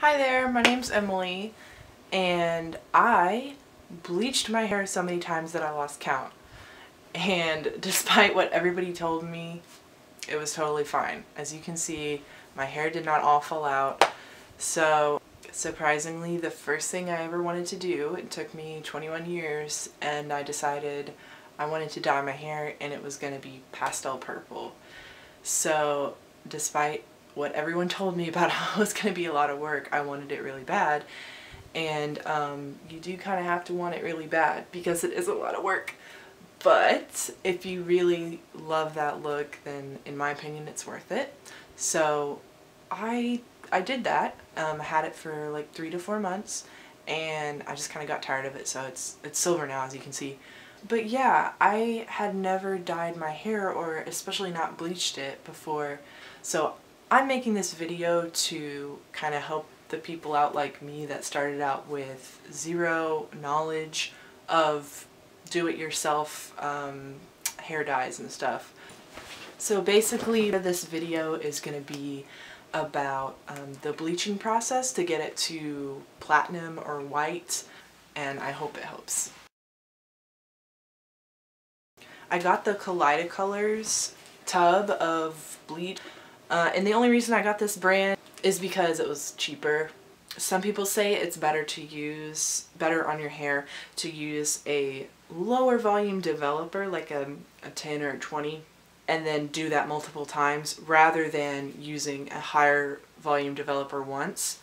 Hi there, my name's Emily, and I bleached my hair so many times that I lost count. And despite what everybody told me, it was totally fine. As you can see, my hair did not all fall out. So surprisingly, the first thing I ever wanted to do, it took me 21 years, and I decided I wanted to dye my hair and it was going to be pastel purple. So despite what everyone told me about how it was going to be a lot of work, I wanted it really bad. And you do kind of have to want it really bad because it is a lot of work. But if you really love that look, then in my opinion it's worth it. So I did that. I had it for like 3 to 4 months and I just kind of got tired of it, so it's silver now, as you can see. But yeah, I had never dyed my hair, or especially not bleached it before, so I'm making this video to kind of help the people out like me that started out with zero knowledge of do-it-yourself hair dyes and stuff. So basically this video is going to be about the bleaching process to get it to platinum or white, and I hope it helps. I got the Kaleidacolors tub of bleach. And the only reason I got this brand is because it was cheaper. Some people say it's better on your hair to use a lower volume developer, like a 10 or a 20, and then do that multiple times rather than using a higher volume developer once.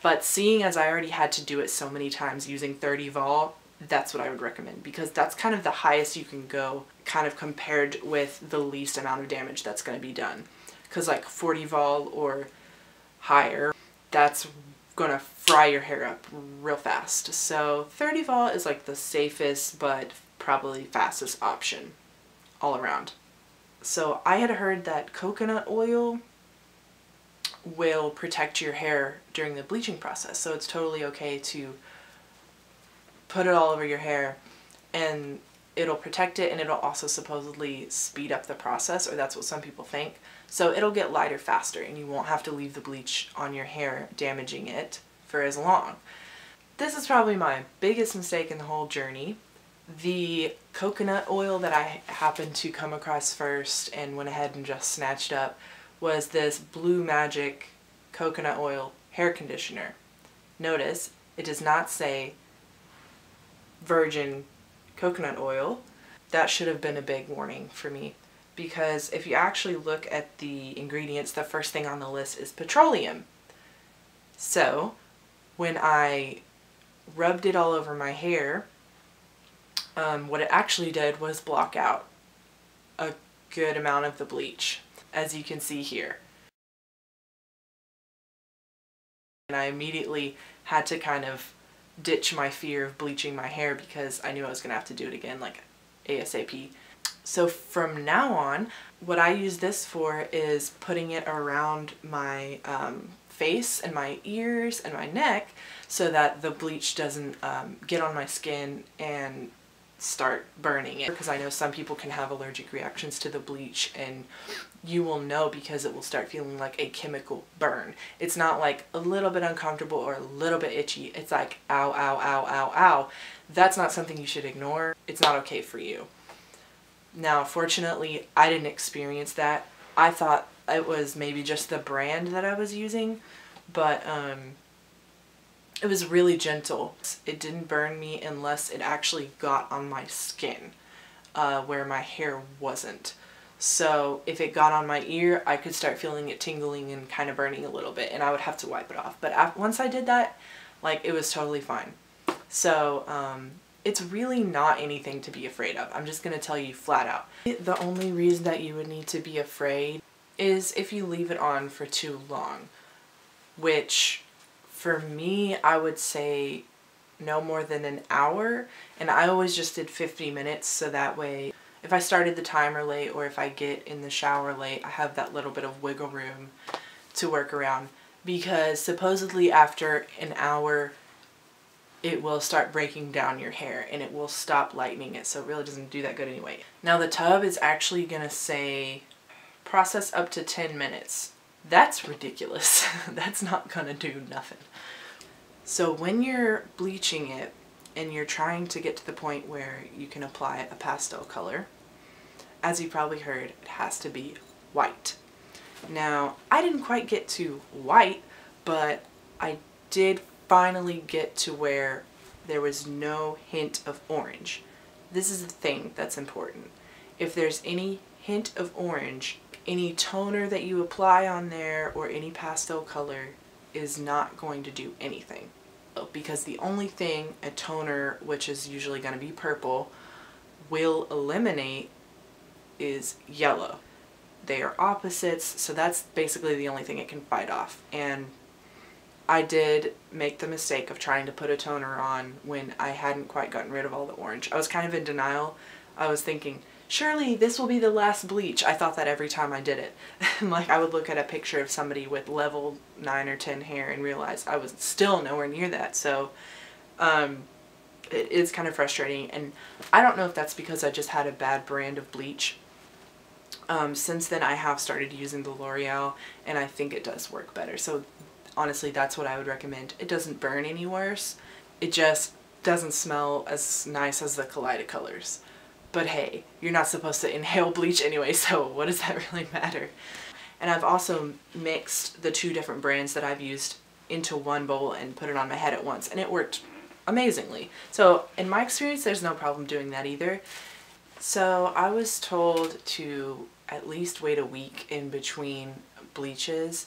But seeing as I already had to do it so many times using 30 vol, that's what I would recommend, because that's kind of the highest you can go, kind of compared with the least amount of damage that's going to be done. Because like 40 vol or higher, that's gonna fry your hair up real fast. So 30 vol is like the safest but probably fastest option all around. So I had heard that coconut oil will protect your hair during the bleaching process, so it's totally okay to put it all over your hair and it'll protect it, and it'll also supposedly speed up the process, or that's what some people think. So it'll get lighter faster and you won't have to leave the bleach on your hair damaging it for as long. This is probably my biggest mistake in the whole journey. The coconut oil that I happened to come across first and went ahead and just snatched up was this Blue Magic coconut oil hair conditioner. Notice it does not say virgin coconut oil. That should have been a big warning for me, because if you actually look at the ingredients, the first thing on the list is petroleum. So when I rubbed it all over my hair, what it actually did was block out a good amount of the bleach, as you can see here. And I immediately had to kind of ditch my fear of bleaching my hair because I knew I was going to have to do it again, like ASAP. So from now on, what I use this for is putting it around my face and my ears and my neck so that the bleach doesn't get on my skin and start burning it, because I know some people can have allergic reactions to the bleach, and you will know because it will start feeling like a chemical burn. It's not like a little bit uncomfortable or a little bit itchy. It's like ow, ow, ow, ow, ow. That's not something you should ignore. It's not okay for you. Now, fortunately, I didn't experience that. I thought it was maybe just the brand that I was using, but it was really gentle. It didn't burn me unless it actually got on my skin, where my hair wasn't. So if it got on my ear, I could start feeling it tingling and kind of burning a little bit, and I would have to wipe it off. But once I did that, like, it was totally fine. So it's really not anything to be afraid of. I'm just going to tell you flat out. The only reason that you would need to be afraid is if you leave it on for too long, which for me, I would say no more than an hour, and I always just did 50 minutes, so that way if I started the timer late or if I get in the shower late, I have that little bit of wiggle room to work around, because supposedly after an hour it will start breaking down your hair and it will stop lightening it, so it really doesn't do that good anyway. Now the tub is actually going to say process up to 10 minutes. That's ridiculous. That's not gonna do nothing. So when you're bleaching it and you're trying to get to the point where you can apply a pastel color, as you probably heard, it has to be white. Now, I didn't quite get to white, but I did finally get to where there was no hint of orange. This is the thing that's important. If there's any hint of orange, any toner that you apply on there or any pastel color is not going to do anything. Because the only thing a toner, which is usually going to be purple, will eliminate is yellow. They are opposites, so that's basically the only thing it can fight off. And I did make the mistake of trying to put a toner on when I hadn't quite gotten rid of all the orange. I was kind of in denial. I was thinking, surely this will be the last bleach. I thought that every time I did it. Like, I would look at a picture of somebody with level 9 or 10 hair and realize I was still nowhere near that. So it is kind of frustrating, and I don't know if that's because I just had a bad brand of bleach. Since then I have started using the L'Oreal, and I think it does work better. So honestly, that's what I would recommend. It doesn't burn any worse. It just doesn't smell as nice as the Kaleido colors. But hey, you're not supposed to inhale bleach anyway, so what does that really matter? And I've also mixed the two different brands that I've used into one bowl and put it on my head at once, and it worked amazingly. So in my experience, there's no problem doing that either. So I was told to at least wait a week in between bleaches,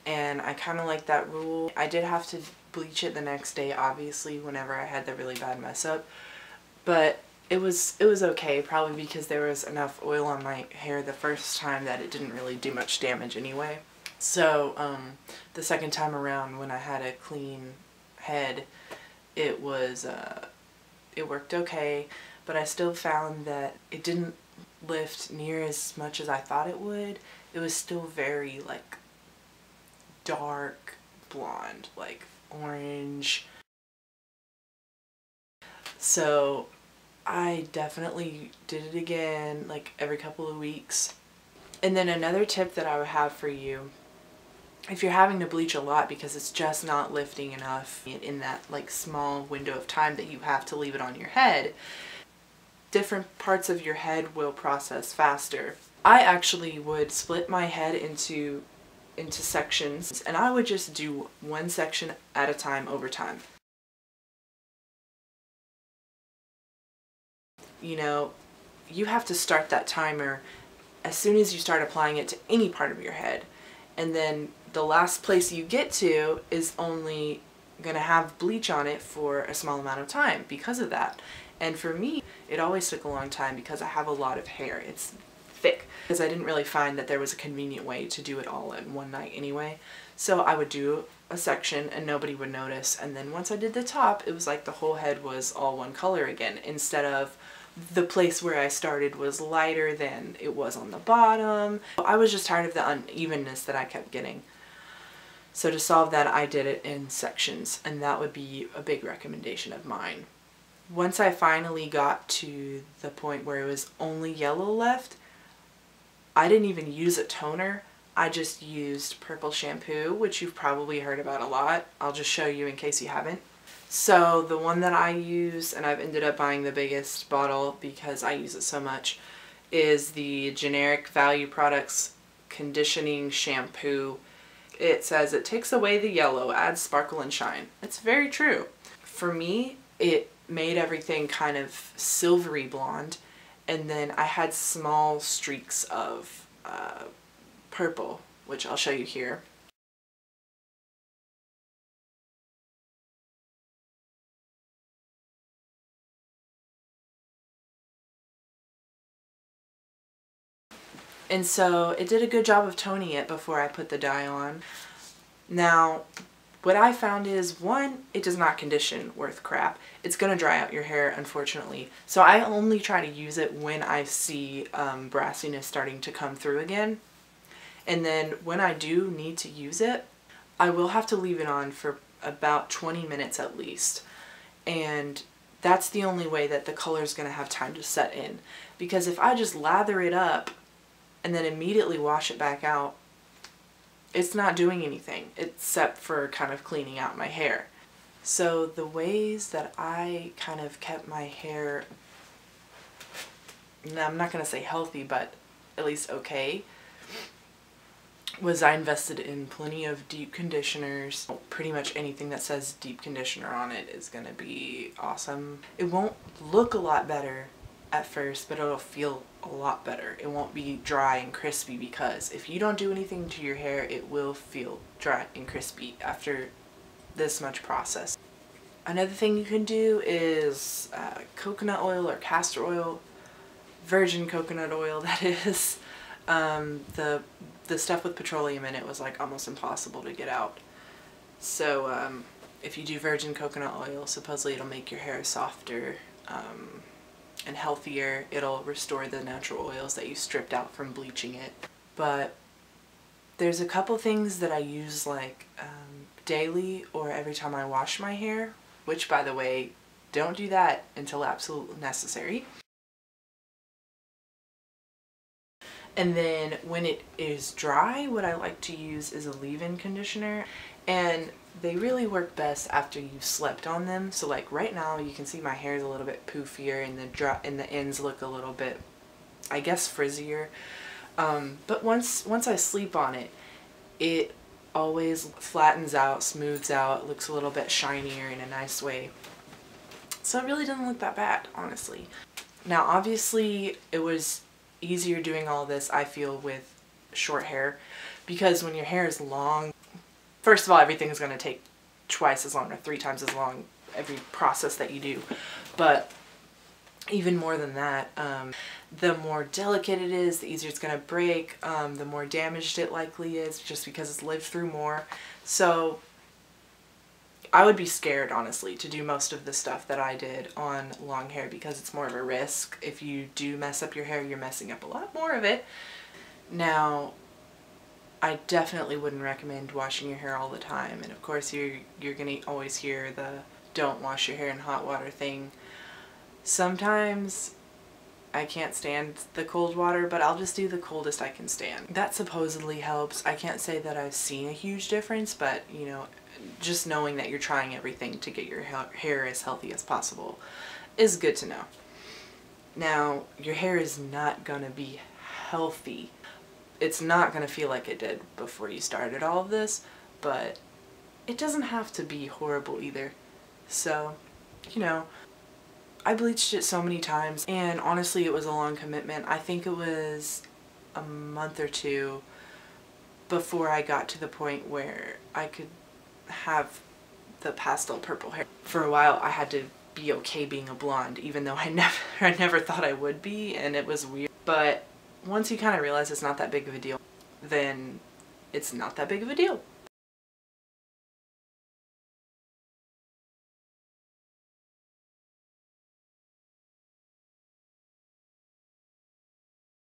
and I kind of like that rule. I did have to bleach it the next day, obviously, whenever I had the really bad mess up, but it was okay, probably because there was enough oil on my hair the first time that it didn't really do much damage anyway. So the second time around, when I had a clean head, it worked okay, but I still found that it didn't lift near as much as I thought it would. It was still very like dark blonde, like orange. So I definitely did it again like every couple of weeks. And then another tip that I would have for you, if you're having to bleach a lot because it's just not lifting enough in that like small window of time that you have to leave it on your head, different parts of your head will process faster. I actually would split my head into sections, and I would just do one section at a time over time. You know, you have to start that timer as soon as you start applying it to any part of your head, and then the last place you get to is only gonna have bleach on it for a small amount of time because of that. And for me, it always took a long time because I have a lot of hair. It's thick. Because I didn't really find that there was a convenient way to do it all in one night anyway. So I would do a section and nobody would notice. And then once I did the top, it was like the whole head was all one color again, instead of the place where I started was lighter than it was on the bottom. I was just tired of the unevenness that I kept getting. So to solve that, I did it in sections, and that would be a big recommendation of mine. Once I finally got to the point where it was only yellow left, I didn't even use a toner. I just used purple shampoo, which you've probably heard about a lot. I'll just show you in case you haven't. So the one that I use, and I've ended up buying the biggest bottle because I use it so much, is the generic Value Products Conditioning Shampoo. It says it takes away the yellow, adds sparkle and shine. It's very true. For me, it made everything kind of silvery blonde, and then I had small streaks of purple, which I'll show you here. And so it did a good job of toning it before I put the dye on. Now, what I found is, one, it does not condition worth crap. It's going to dry out your hair, unfortunately. So I only try to use it when I see brassiness starting to come through again. And then when I do need to use it, I will have to leave it on for about 20 minutes at least. And that's the only way that the color is going to have time to set in. Because if I just lather it up and then immediately wash it back out, it's not doing anything except for kind of cleaning out my hair. So the ways that I kind of kept my hair, now I'm not going to say healthy, but at least okay, was I invested in plenty of deep conditioners. Pretty much anything that says deep conditioner on it is going to be awesome. It won't look a lot better at first, but it'll feel a lot better. It won't be dry and crispy, because if you don't do anything to your hair, it will feel dry and crispy after this much process. Another thing you can do is coconut oil or castor oil, virgin coconut oil that is. The stuff with petroleum in it was like almost impossible to get out. So if you do virgin coconut oil, supposedly it'll make your hair softer and healthier. It'll restore the natural oils that you stripped out from bleaching it. But there's a couple things that I use like daily or every time I wash my hair, which, by the way, don't do that until absolutely necessary. And then when it is dry, what I like to use is a leave-in conditioner, and they really work best after you've slept on them. So like right now you can see my hair is a little bit poofier and the ends look a little bit, I guess, frizzier. But once I sleep on it, it always flattens out, smooths out, looks a little bit shinier in a nice way. So it really doesn't look that bad, honestly. Now obviously it was easier doing all this, I feel, with short hair, because when your hair is long, first of all, everything is going to take twice as long or 3 times as long, every process that you do. But even more than that, the more delicate it is, the easier it's going to break, the more damaged it likely is, just because it's lived through more. So I would be scared, honestly, to do most of the stuff that I did on long hair, because it's more of a risk. If you do mess up your hair, you're messing up a lot more of it. Now, I definitely wouldn't recommend washing your hair all the time, and of course you're gonna always hear the don't wash your hair in hot water thing. Sometimes I can't stand the cold water, but I'll just do the coldest I can stand. That supposedly helps. I can't say that I've seen a huge difference, but you know, just knowing that you're trying everything to get your hair as healthy as possible is good to know. Now, your hair is not gonna be healthy. It's not gonna feel like it did before you started all of this, but it doesn't have to be horrible either. So, you know, I bleached it so many times, and honestly it was a long commitment. I think it was a month or 2 before I got to the point where I could have the pastel purple hair. For a while I had to be okay being a blonde, even though I never thought I would be, and it was weird. But once you kind of realize it's not that big of a deal, then it's not that big of a deal.